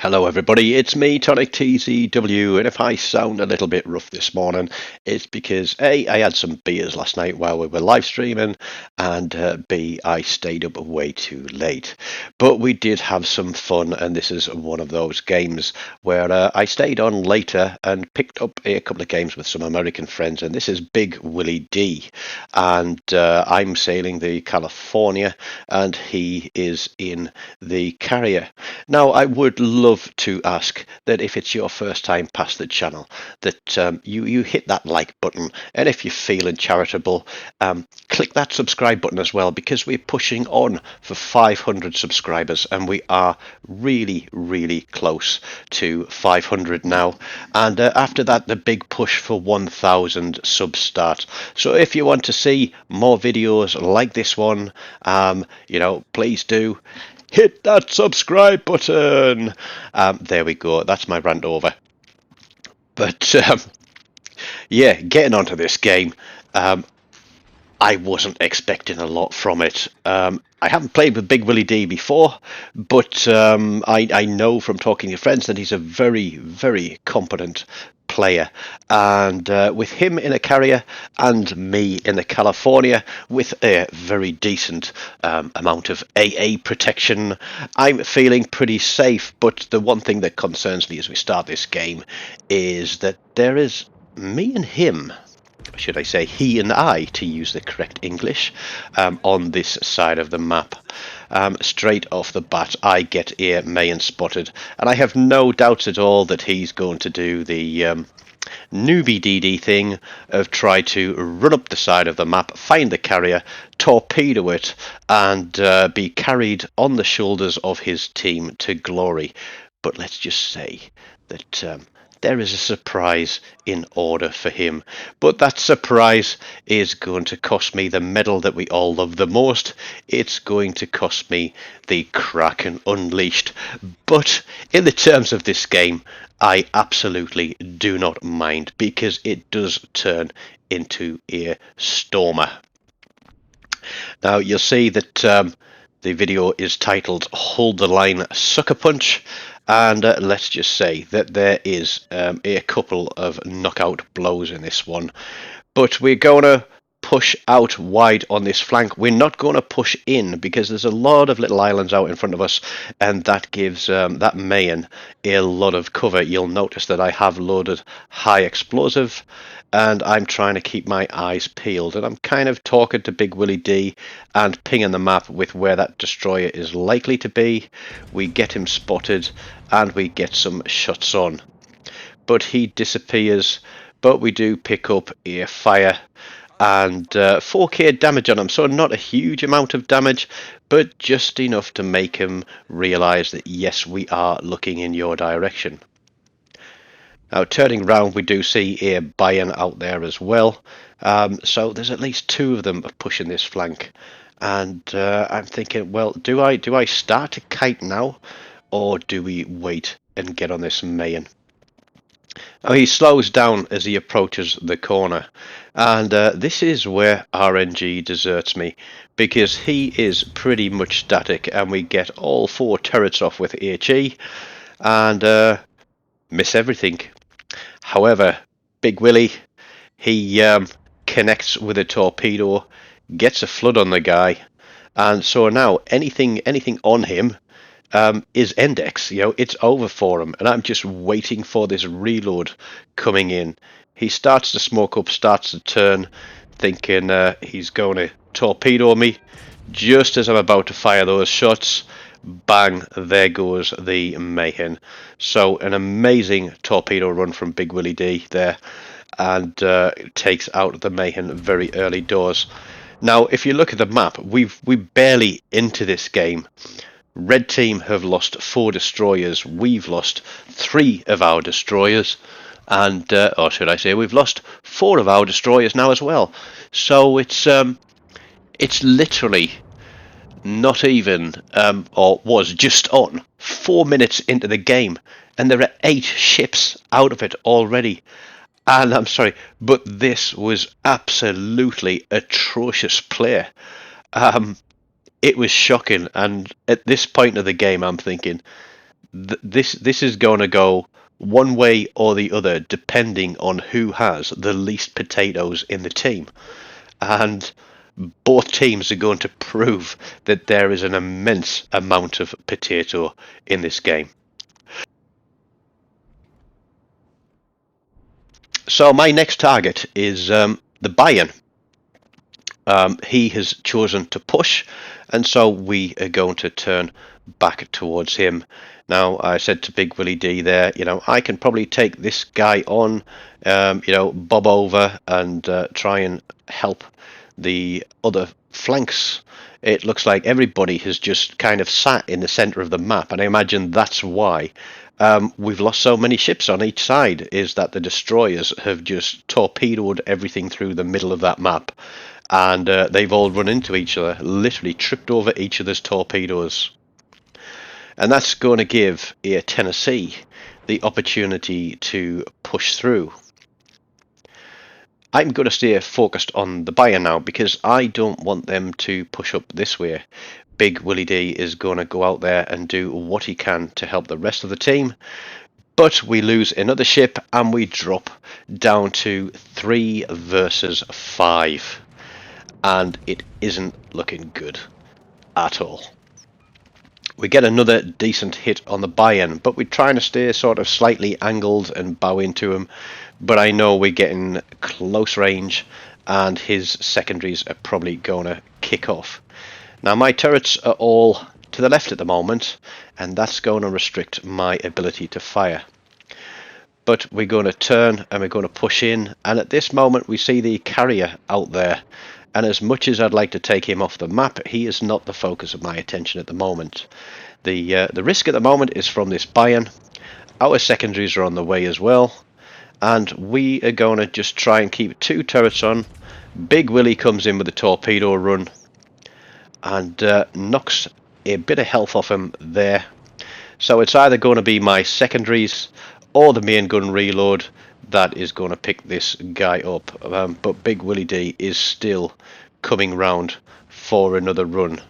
Hello everybody, it's me, TONIK TZW, and if I sound a little bit rough this morning, it's because A, I had some beers last night while we were live streaming, and B, I stayed up way too late. But we did have some fun, and this is one of those games where I stayed on later and picked up a couple of games with some American friends, and this is Big Willie D, and I'm sailing the California, and he is in the Carrier. Now, I would love to ask that if it's your first time past the channel, that you hit that like button, and if you're feeling charitable, click that subscribe button as well, because we're pushing on for 500 subscribers, and we are really close to 500 now. And after that, the big push for 1,000 subs starts. So if you want to see more videos like this one, please do hit that subscribe button. There we go. That's my rant over. But yeah, getting onto this game, I wasn't expecting a lot from it. I haven't played with Big Willie D before, but I know from talking to friends that he's a very competent player, and with him in a Carrier and me in the California with a very decent amount of AA protection, I'm feeling pretty safe. But the one thing that concerns me as we start this game is that there is me and him, should I say he and I, to use the correct English, on this side of the map. Straight off the bat, I get here Mayan spotted, and I have no doubts at all that he's going to do the newbie DD thing of try to run up the side of the map, find the Carrier, torpedo it, and be carried on the shoulders of his team to glory. But let's just say that there is a surprise in order for him, but that surprise is going to cost me the medal that we all love the most. It's going to cost me the Kraken Unleashed. But in the terms of this game, I absolutely do not mind, because it does turn into a stormer. Now you'll see that the video is titled Hold the Line Sucker Punch, and let's just say that there is a couple of knockout blows in this one. But we're going to push out wide on this flank. We're not going to push in, because there's a lot of little islands out in front of us, and that gives that Mayan a lot of cover. You'll notice that I have loaded high explosive, and I'm trying to keep my eyes peeled, and I'm kind of talking to Big Willie D and pinging the map with where that destroyer is likely to be. We get him spotted and we get some shots on, but he disappears. But we do pick up a fire and 4k damage on him, so not a huge amount of damage, but just enough to make him realize that yes, we are looking in your direction. Now, turning round, we do see a Bayern out there as well. So there's at least two of them pushing this flank. And I'm thinking, well, do I start to kite now, or do we wait and get on this Mayan? Now, he slows down as he approaches the corner. And this is where RNG deserts me, because he is pretty much static, and we get all four turrets off with HE and miss everything. However, Big Willie, he connects with a torpedo, gets a flood on the guy, and so now anything on him is index. It's over for him, and I'm just waiting for this reload coming in. He starts to smoke up, starts to turn, thinking he's going to torpedo me. Just as I'm about to fire those shots, bang, there goes the Mayhem. So an amazing torpedo run from Big Willie D there, and takes out the Mayhem very early doors. Now, if you look at the map, we're barely into this game. Red team have lost 4 destroyers. We've lost 3 of our destroyers, and or should I say, we've lost 4 of our destroyers now as well. So it's literally not even, or was just on 4 minutes into the game, and there are 8 ships out of it already. And I'm sorry, but this was absolutely atrocious play. It was shocking, and at this point of the game, I'm thinking, This is going to go one way or the other depending on who has the least potatoes in the team, and both teams are going to prove that there is an immense amount of potato in this game. So my next target is the Bayern. He has chosen to push, and so we are going to turn back towards him. Now, I said to Big Willie D there, I can probably take this guy on, bob over and try and help the other flanks. It looks like everybody has just kind of sat in the center of the map, and I imagine that's why we've lost so many ships on each side, is that the destroyers have just torpedoed everything through the middle of that map, and they've all run into each other, literally tripped over each other's torpedoes. And that's going to give Air Tennessee the opportunity to push through. I'm going to stay focused on the Bayern now because I don't want them to push up this way. Big Willie D is going to go out there and do what he can to help the rest of the team. But we lose another ship and we drop down to 3 versus 5. And it isn't looking good at all. We get another decent hit on the Bayern, but we're trying to stay sort of slightly angled and bow into him. But I know we're getting close range and his secondaries are probably going to kick off. Now my turrets are all to the left at the moment, and that's going to restrict my ability to fire. But we're going to turn and we're going to push in, and at this moment we see the carrier out there. And as much as I'd like to take him off the map, he is not the focus of my attention at the moment. The risk at the moment is from this Bayern. Our secondaries are on the way as well. And we are going to just try and keep 2 turrets on. Big Willie comes in with a torpedo run and knocks a bit of health off him there. So it's either going to be my secondaries or the main gun reload that is going to pick this guy up, but Big Willie D is still coming round for another run,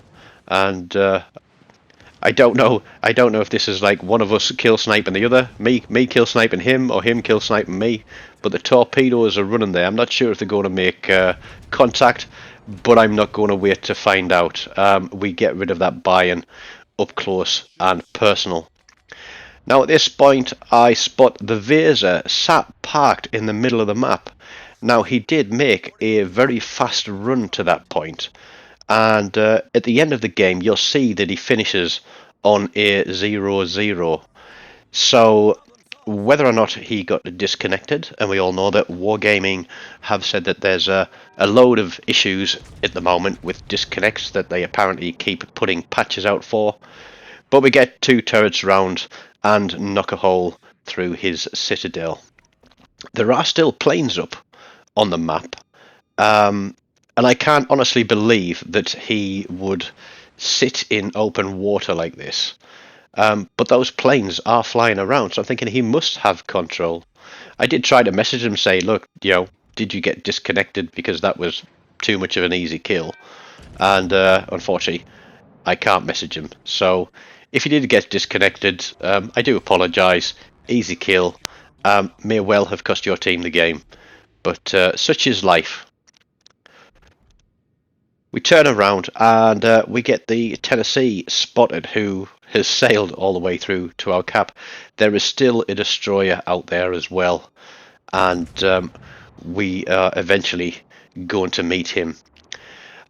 and I don't know if this is like one of us kill sniping the other, me kill sniping him, or him kill sniping me, but the torpedoes are running there. I'm not sure if they're going to make contact, but I'm not going to wait to find out. We get rid of that Bayern up close and personal. Now at this point I spot the Weser sat parked in the middle of the map. Now he did make a very fast run to that point, and at the end of the game you'll see that he finishes on a 0-0. So whether or not he got disconnected, and we all know that Wargaming have said that there's a load of issues at the moment with disconnects that they apparently keep putting patches out for, but we get 2 turrets round and knock a hole through his citadel. There are still planes up on the map, and I can't honestly believe that he would sit in open water like this. But those planes are flying around, so I'm thinking he must have control. I did try to message him, say, look, did you get disconnected, because that was too much of an easy kill. And unfortunately, I can't message him. So if you did get disconnected, I do apologise. Easy kill. May well have cost your team the game. But such is life. We turn around and we get the Tennessee spotted, who has sailed all the way through to our cap. There is still a destroyer out there as well. And we are eventually going to meet him.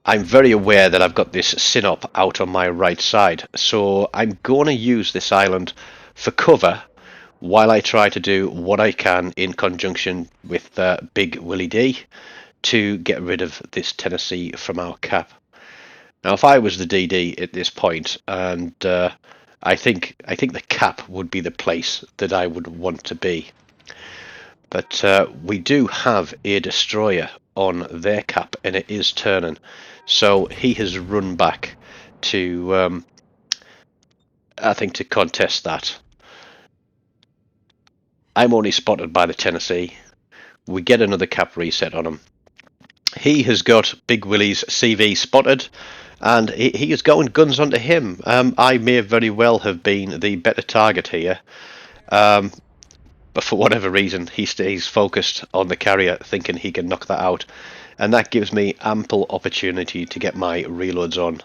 I'm very aware that I've got this Sinop out on my right side, so I'm going to use this island for cover while I try to do what I can in conjunction with Big Willie D to get rid of this Tennessee from our cap. Now, if I was the DD at this point, and I think the cap would be the place that I would want to be. But we do have a destroyer on their cap, and it is turning. So he has run back to, I think, to contest that. I'm only spotted by the Tennessee. We get another cap reset on him. He has got Big Willie's CV spotted, and he is going guns onto him. I may very well have been the better target here, but for whatever reason, he stays focused on the carrier, thinking he can knock that out, and that gives me ample opportunity to get my reloads on.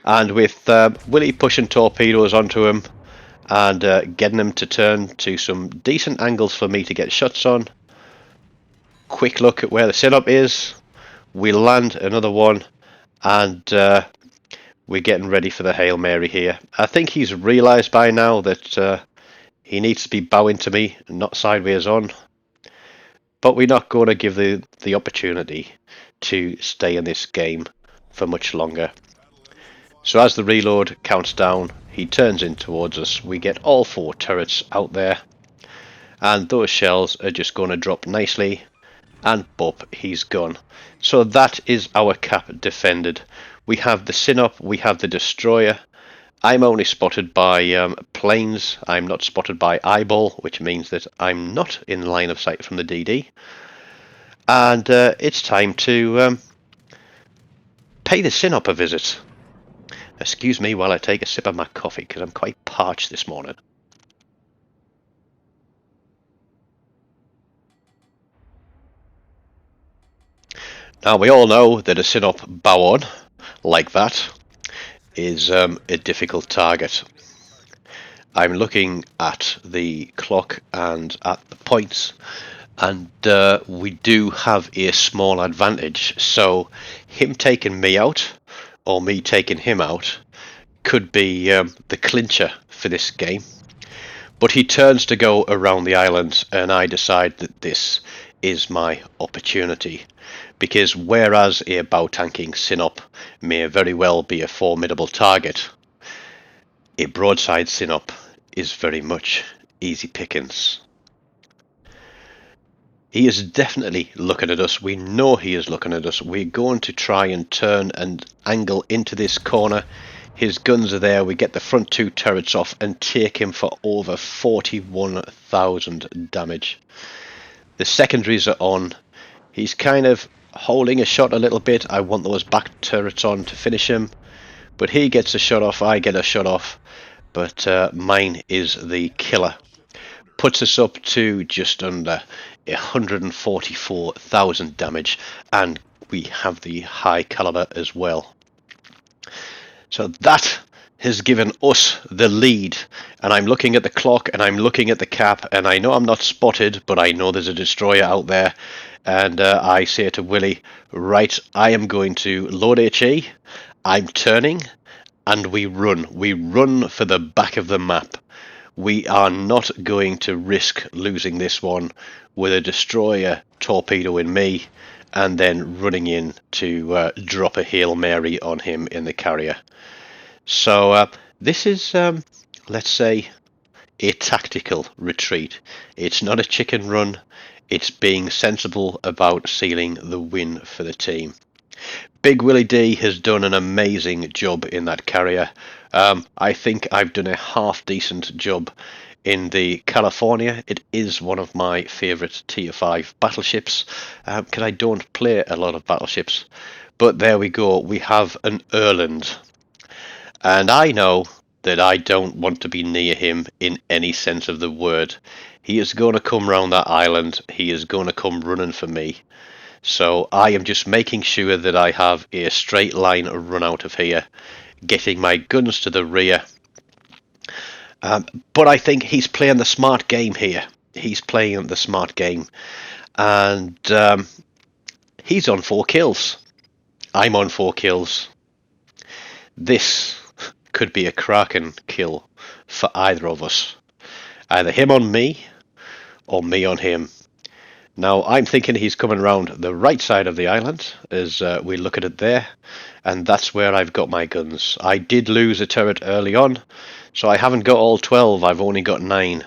And with Willie pushing torpedoes onto him and getting him to turn to some decent angles for me to get shots on, quick look at where the sit-up is, we land another one, and we're getting ready for the Hail Mary here. I think he's realised by now that he needs to be bowing to me, not sideways on. But we're not going to give the opportunity to stay in this game for much longer. So as the reload counts down, he turns in towards us. We get all 4 turrets out there, and those shells are just going to drop nicely, and bop, he's gone. So that is our cap defended. We have the Sinop, we have the Destroyer. I'm only spotted by planes. I'm not spotted by eyeball, which means that I'm not in line of sight from the DD. And it's time to pay the Sinop a visit. Excuse me while I take a sip of my coffee, because I'm quite parched this morning. Now, we all know that a Sinop bow on, like that, is a difficult target. I'm looking at the clock and at the points, and we do have a small advantage. So him taking me out, or me taking him out, could be the clincher for this game. But he turns to go around the island, and I decide that this is my opportunity. Because whereas a bow tanking Sinop may very well be a formidable target, a broadside Sinop is very much easy pickings. He is definitely looking at us. We know he is looking at us. We're going to try and turn and angle into this corner. His guns are there. We get the front 2 turrets off and take him for over 41,000 damage. The secondaries are on. He's kind of holding a shot a little bit. I want those back turrets on to finish him. But he gets a shot off. I get a shot off. But mine is the killer. Puts us up to just under 144,000 damage, and we have the high caliber as well. So that has given us the lead, and I'm looking at the clock and I'm looking at the cap, and I know I'm not spotted, but I know there's a destroyer out there, and I say to Willie, right, I am going to load HE, I'm turning, and we run for the back of the map. We are not going to risk losing this one with a destroyer torpedoing me and then running in to drop a Hail Mary on him in the carrier. So this is, let's say, a tactical retreat. It's not a chicken run. It's being sensible about sealing the win for the team. Big Willie D has done an amazing job in that carrier. I think I've done a half decent job in the California. It is one of my favourite tier 5 battleships, because I don't play a lot of battleships. But there we go, we have an Erland. And I know that I don't want to be near him in any sense of the word. He is going to come round that island. He is going to come running for me. So I am just making sure that I have a straight line run out of here, getting my guns to the rear. But I think he's playing the smart game here. He's playing the smart game. And he's on 4 kills. I'm on 4 kills. This could be a cracking kill for either of us. Either him on me or me on him. Now, I'm thinking he's coming around the right side of the island as we look at it there, and that's where I've got my guns. I did lose a turret early on, so I haven't got all 12, I've only got 9.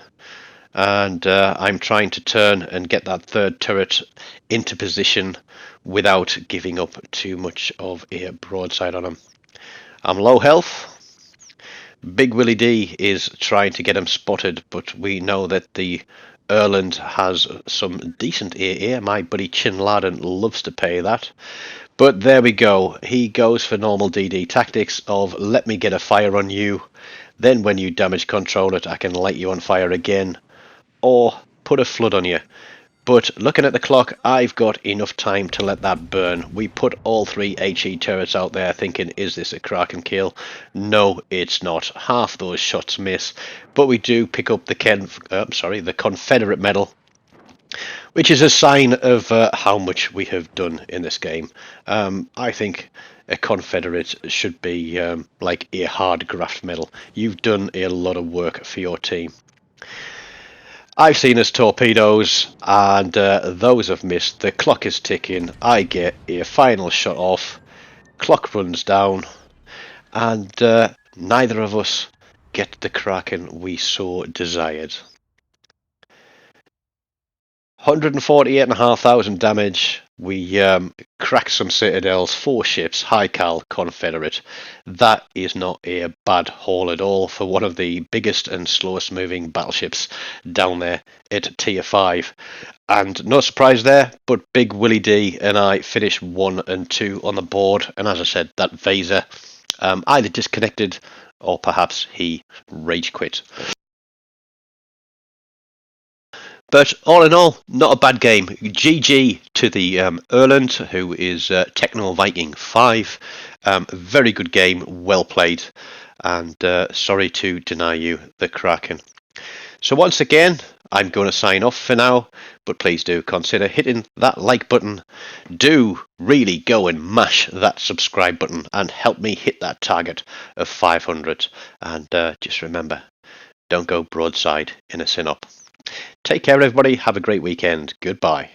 And I'm trying to turn and get that 3rd turret into position without giving up too much of a broadside on him. I'm low health. Big Willie D is trying to get him spotted, but we know that the Erland has some decent AA. My buddy Chinladen loves to pay that. But there we go. He goes for normal DD tactics of let me get a fire on you. Then when you damage control it, I can light you on fire again. Or put a flood on you. But looking at the clock, I've got enough time to let that burn. We put all 3 HE turrets out there thinking, is this a Kraken kill? No, it's not. Half those shots miss. But we do pick up the Confederate medal, which is a sign of how much we have done in this game. I think a Confederate should be like a hard graft medal. You've done a lot of work for your team. I've seen as torpedoes, and those have missed. The clock is ticking. I get a final shot off. Clock runs down, and neither of us get the Kraken we so desired. 148,500 damage. We crack some citadels, 4 ships, high cal, Confederate. That is not a bad haul at all for one of the biggest and slowest moving battleships down there at tier 5. And no surprise there, but Big Willie D and I finished 1 and 2 on the board. And as I said, that Vaser either disconnected or perhaps he rage quit. But all in all, not a bad game. GG to the Erland, who is Techno Viking 5. Very good game, well played. And sorry to deny you the Kraken. So once again, I'm going to sign off for now. But please do consider hitting that like button. Do really go and mash that subscribe button and help me hit that target of 500. And just remember, don't go broadside in a synop. Take care, everybody. Have a great weekend. Goodbye.